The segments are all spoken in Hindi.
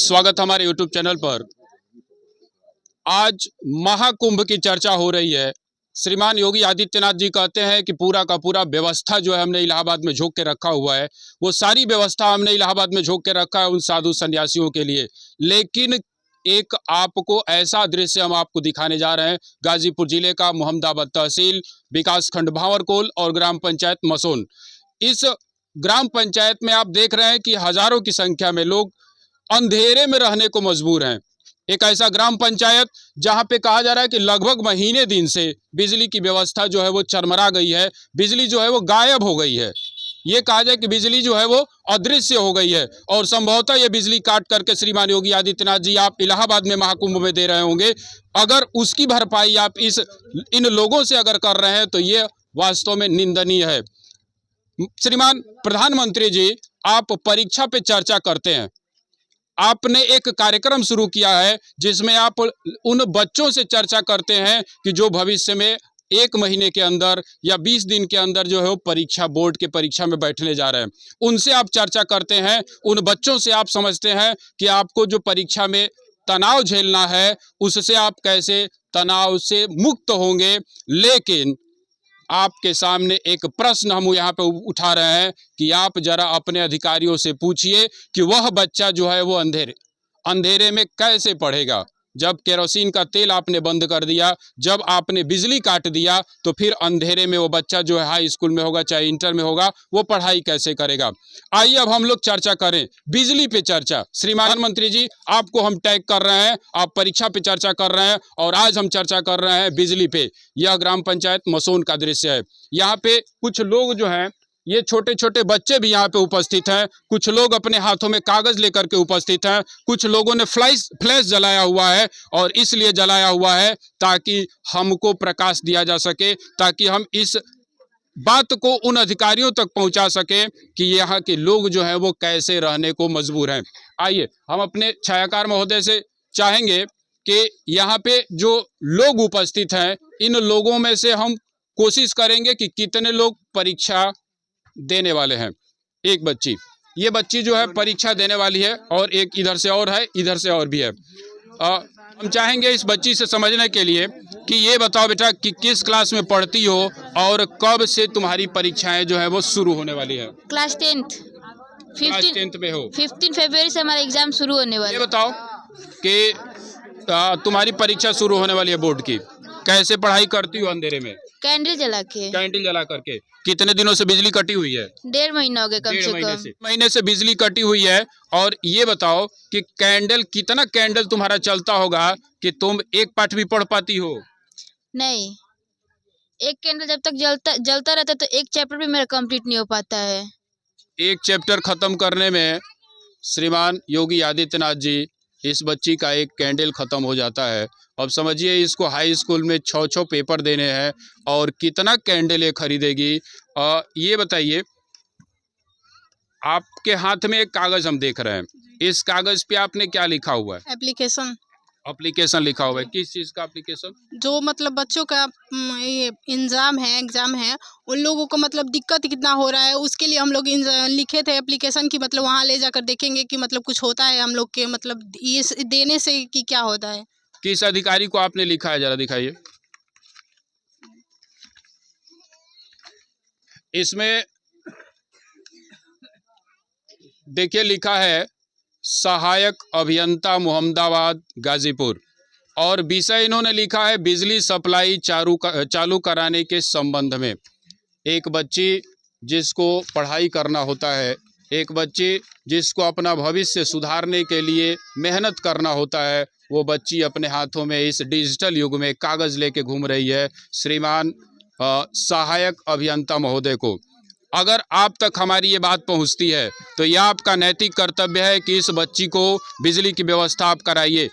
स्वागत हमारे YouTube चैनल पर। आज महाकुंभ की चर्चा हो रही है। श्रीमान योगी आदित्यनाथ जी कहते हैं कि पूरा का पूरा व्यवस्था जो है हमने इलाहाबाद में झोंक के रखा हुआ है, वो सारी व्यवस्था हमने इलाहाबाद में झोंक के रखा है उन साधु संन्यासियों के लिए। लेकिन एक आपको ऐसा दृश्य हम आपको दिखाने जा रहे हैं, गाजीपुर जिले का मोहम्मदाबाद तहसील, विकास खंड भांवरकोल और ग्राम पंचायत मसोन। इस ग्राम पंचायत में आप देख रहे हैं कि हजारों की संख्या में लोग अंधेरे में रहने को मजबूर हैं। एक ऐसा ग्राम पंचायत जहां पे कहा जा रहा है कि लगभग महीने दिन से बिजली की व्यवस्था जो है वो चरमरा गई है, बिजली जो है वो गायब हो गई है। ये कहा जाए कि बिजली जो है वो अदृश्य हो गई है और संभवतः ये बिजली काट करके श्रीमान योगी आदित्यनाथ जी आप इलाहाबाद में महाकुंभ में दे रहे होंगे। अगर उसकी भरपाई आप इन लोगों से अगर कर रहे हैं तो ये वास्तव में निंदनीय है। श्रीमान प्रधानमंत्री जी, आप परीक्षा पे चर्चा करते हैं, आपने एक कार्यक्रम शुरू किया है जिसमें आप उन बच्चों से चर्चा करते हैं कि जो भविष्य में 1 महीने के अंदर या 20 दिन के अंदर जो है वो परीक्षा बोर्ड के परीक्षा में बैठने जा रहे हैं, उनसे आप चर्चा करते हैं। उन बच्चों से आप समझते हैं कि आपको जो परीक्षा में तनाव झेलना है उससे आप कैसे तनाव से मुक्त होंगे। लेकिन आपके सामने एक प्रश्न हम यहाँ पे उठा रहे हैं कि आप जरा अपने अधिकारियों से पूछिए कि वह बच्चा जो है वो अंधेरे में कैसे पढ़ेगा। जब केरोसिन का तेल आपने बंद कर दिया, जब आपने बिजली काट दिया, तो फिर अंधेरे में वो बच्चा जो है हाई स्कूल में होगा चाहे इंटर में होगा, वो पढ़ाई कैसे करेगा। आइए अब हम लोग चर्चा करें, बिजली पे चर्चा। श्रीमान मंत्री जी, आपको हम टैग कर रहे हैं, आप परीक्षा पे चर्चा कर रहे हैं और आज हम चर्चा कर रहे हैं बिजली पे। यह ग्राम पंचायत मसोन का दृश्य है। यहाँ पे कुछ लोग जो हैं, ये छोटे छोटे बच्चे भी यहाँ पे उपस्थित हैं। कुछ लोग अपने हाथों में कागज लेकर के उपस्थित हैं। कुछ लोगों ने फ्लैश जलाया हुआ है और इसलिए जलाया हुआ है ताकि हमको प्रकाश दिया जा सके, ताकि हम इस बात को उन अधिकारियों तक पहुंचा सके कि यहाँ के लोग जो हैं वो कैसे रहने को मजबूर हैं। आइए हम अपने छायाकार महोदय से चाहेंगे कि यहाँ पे जो लोग उपस्थित हैं, इन लोगों में से हम कोशिश करेंगे कि कितने लोग परीक्षा देने वाले हैं। एक बच्ची, ये बच्ची जो है परीक्षा देने वाली है और एक इधर से और है, इधर से और भी है। हम चाहेंगे इस बच्ची से समझने के लिए कि ये बताओ बेटा कि किस क्लास में पढ़ती हो और कब से तुम्हारी परीक्षाएं जो है वो शुरू होने वाली है। Class 10th। क्लास 10th में हो। 15 फरवरी से हमारा एग्जाम शुरू होने वाला है। ये बताओ कि तुम्हारी परीक्षा शुरू होने वाली है बोर्ड की, कैसे पढ़ाई करती हो अंधेरे में? कैंडल जला के। कैंडल जला करके। कितने दिनों से बिजली कटी हुई है? 1.5 महीना हो गया कम से कम। महीने से बिजली कटी हुई है। और ये बताओ कि कितना कैंडल तुम्हारा चलता होगा कि तुम एक पाठ भी पढ़ पाती हो? नहीं, एक कैंडल जब तक जलता रहता है तो एक चैप्टर भी मेरा कंप्लीट नहीं हो पाता है। एक चैप्टर खत्म करने में श्रीमान योगी आदित्यनाथ जी, इस बच्ची का एक कैंडल खत्म हो जाता है। अब समझिए इसको हाई स्कूल में 6 पेपर देने हैं और कितना कैंडल ये खरीदेगी। ये बताइए, आपके हाथ में एक कागज हम देख रहे हैं, इस कागज पे आपने क्या लिखा हुआ है? एप्लीकेशन लिखा हुआ है। किस चीज़ का एप्लीकेशन? जो मतलब बच्चों का ये एग्जाम है, उन लोगों को मतलब दिक्कत कितना हो रहा है उसके लिए हम लोग लिखे थे एप्लीकेशन की, मतलब वहाँ ले जाकर देखेंगे कि मतलब कुछ होता है हम लोग के, मतलब ये देने से कि क्या होता है। किस अधिकारी को आपने लिखा है, जरा दिखाइए। इसमें देखिए लिखा है सहायक अभियंता मोहम्मदाबाद गाजीपुर, और विषय इन्होंने लिखा है बिजली सप्लाई चालू कराने के संबंध में। एक बच्ची जिसको पढ़ाई करना होता है, एक बच्ची जिसको अपना भविष्य सुधारने के लिए मेहनत करना होता है, वो बच्ची अपने हाथों में इस डिजिटल युग में कागज़ लेके घूम रही है। श्रीमान सहायक अभियंता महोदय को अगर आप तक हमारी ये बात पहुंचती है तो यह आपका नैतिक कर्तव्य है कि इस बच्ची को बिजली की व्यवस्था आप कराइए।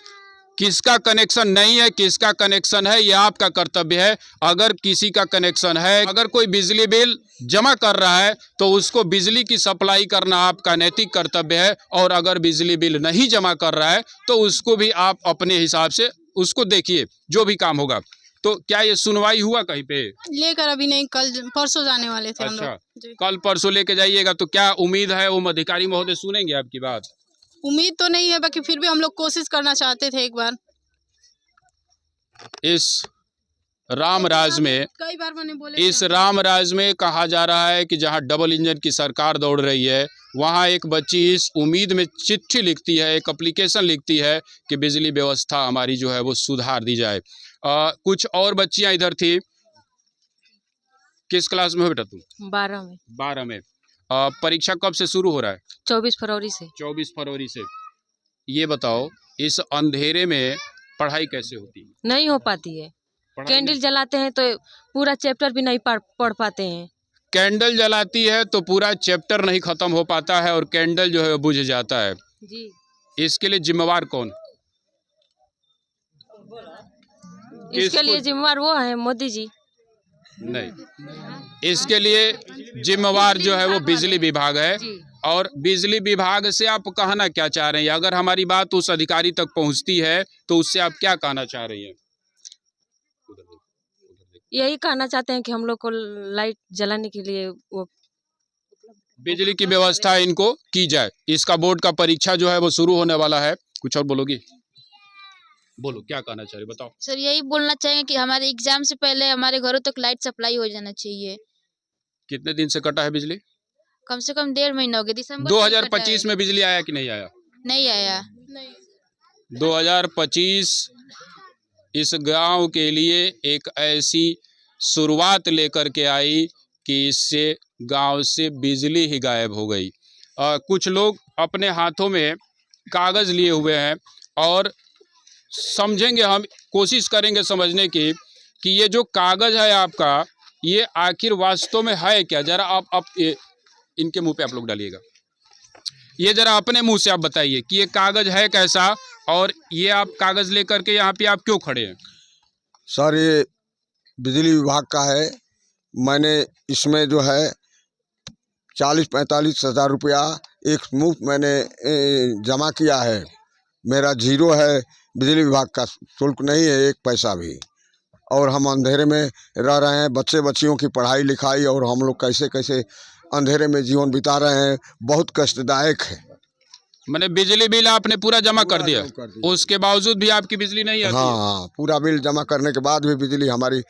किसका कनेक्शन नहीं है, किसका कनेक्शन है, यह आपका कर्तव्य है। अगर किसी का कनेक्शन है, अगर कोई बिजली बिल जमा कर रहा है तो उसको बिजली की सप्लाई करना आपका नैतिक कर्तव्य है। और अगर बिजली बिल नहीं जमा कर रहा है तो उसको भी आप अपने हिसाब से उसको देखिए, जो भी काम होगा। तो क्या ये सुनवाई हुआ कहीं पे? लेकर अभी नहीं, कल परसों जाने वाले थे हम लोग। अच्छा, कल परसों लेके जाइएगा। तो क्या उम्मीद है वो अधिकारी महोदय सुनेंगे आपकी बात? उम्मीद तो नहीं है, बाकी फिर भी हम लोग कोशिश करना चाहते थे एक बार। इस रामराज में कई बार मैंने बोले इस रामराज में कहा जा रहा है कि जहां डबल इंजन की सरकार दौड़ रही है, वहां एक बच्ची इस उम्मीद में चिट्ठी लिखती है, एक एप्लीकेशन लिखती है कि बिजली व्यवस्था हमारी जो है वो सुधार दी जाए। कुछ और बच्चियां इधर थी। किस क्लास में हो बेटा तुम? 12 में। 12 में। परीक्षा कब से शुरू हो रहा है? 24 फरवरी से। 24 फरवरी से। ये बताओ, इस अंधेरे में पढ़ाई कैसे होती है? नहीं हो पाती है। पढ़ाई कैंडल जलाते हैं तो पूरा चैप्टर भी नहीं पढ़ पाते हैं। कैंडल जलाती है तो पूरा चैप्टर नहीं खत्म हो पाता है और कैंडल जो है वो बुझ जाता है। जी। इसके लिए जिम्मेवार कौन? इसके लिए जिम्मेवार वो है मोदी जी। नहीं, इसके लिए जिम्मेवार जो है वो बिजली विभाग है। जी। और बिजली विभाग से आप कहना क्या चाह रहे हैं? अगर हमारी बात उस अधिकारी तक पहुंचती है तो उससे आप क्या कहना चाह रही हैं? यही कहना चाहते हैं कि हम लोग को लाइट जलाने के लिए वो बिजली की व्यवस्था इनको की जाए। इसका बोर्ड का परीक्षा जो है वो शुरू होने वाला है। कुछ और बोलोगी? बोलो, क्या कहना चाह रही, बताओ। सर यही बोलना चाहेंगे कि हमारे एग्जाम से पहले हमारे घरों तक लाइट सप्लाई हो जाना चाहिए। कितने दिन से कटा है बिजली? कम से कम 1.5 महीना हो गया। दिसंबर से कटा 2025 है। में बिजली आया कि नहीं आया? नहीं आया। 2025 इस गांव के लिए एक ऐसी शुरुआत लेकर के आई कि इससे गांव से बिजली ही गायब हो गई। कुछ लोग अपने हाथों में कागज़ लिए हुए हैं और समझेंगे, हम कोशिश करेंगे समझने की कि ये जो कागज़ है आपका, ये आखिर वास्तव में है क्या। ज़रा आप इनके मुंह पे आप लोग डालिएगा। ये ज़रा अपने मुंह से आप बताइए कि ये कागज़ है कैसा, और ये आप कागज़ लेकर के यहाँ पे आप क्यों खड़े हैं? सर, ये बिजली विभाग का है। मैंने इसमें जो है 40-45 हज़ार रुपया एक मुफ्त मैंने जमा किया है। मेरा जीरो है, बिजली विभाग का शुल्क नहीं है एक पैसा भी। और हम अंधेरे में रह रहे हैं, बच्चे बच्चियों की पढ़ाई लिखाई और हम लोग कैसे कैसे अंधेरे में जीवन बिता रहे हैं, बहुत कष्टदायक है। मैंने बिजली बिल आपने पूरा जमा कर दिया, उसके बावजूद भी आपकी बिजली नहीं आती है? हाँ, पूरा बिल जमा करने के बाद भी बिजली हमारी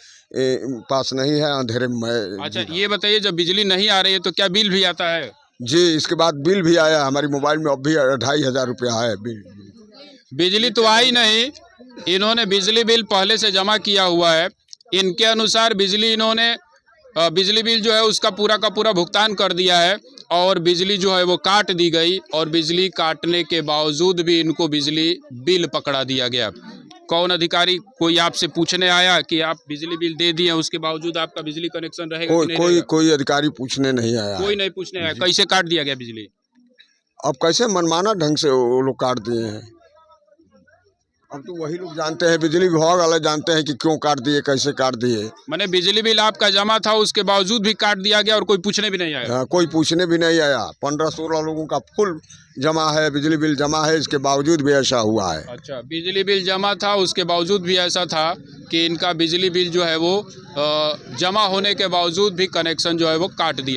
पास नहीं है, अंधेरे में। अच्छा, ये बताइए, जब बिजली नहीं आ रही है तो क्या बिल भी आता है? जी, इसके बाद बिल भी आया हमारी मोबाइल में, अब भी 2500 रुपया है बिल। बिजली तो आई नहीं, इन्होंने बिजली बिल पहले से जमा किया हुआ है। इनके अनुसार इन्होंने बिजली बिल जो है उसका पूरा का पूरा भुगतान कर दिया है और बिजली जो है वो काट दी गई, और बिजली काटने के बावजूद भी इनको बिजली बिल पकड़ा दिया गया। कौन अधिकारी कोई आपसे पूछने आया कि आप बिजली बिल दे दिए, उसके बावजूद आपका बिजली कनेक्शन रहेगा कि नहीं रहेगा? कोई अधिकारी पूछने नहीं आया। कोई नहीं पूछने आया। कैसे काट दिया गया बिजली? अब कैसे मनमाना ढंग से वो लोग काट दिए हैं। अब तो वही लोग जानते हैं, बिजली विभाग वाले जानते हैं कि क्यों काट दिए, कैसे काट दिए। मैंने बिजली बिल आपका जमा था, उसके बावजूद भी काट दिया गया और कोई पूछने भी नहीं आया? हाँ, कोई पूछने भी नहीं आया। 15-16 लोगों का फुल जमा है, बिजली बिल जमा है, इसके बावजूद भी ऐसा हुआ है। अच्छा, बिजली बिल जमा था, उसके बावजूद भी ऐसा था कि इनका बिजली बिल जो है वो जमा होने के बावजूद भी कनेक्शन जो है वो काट दिया।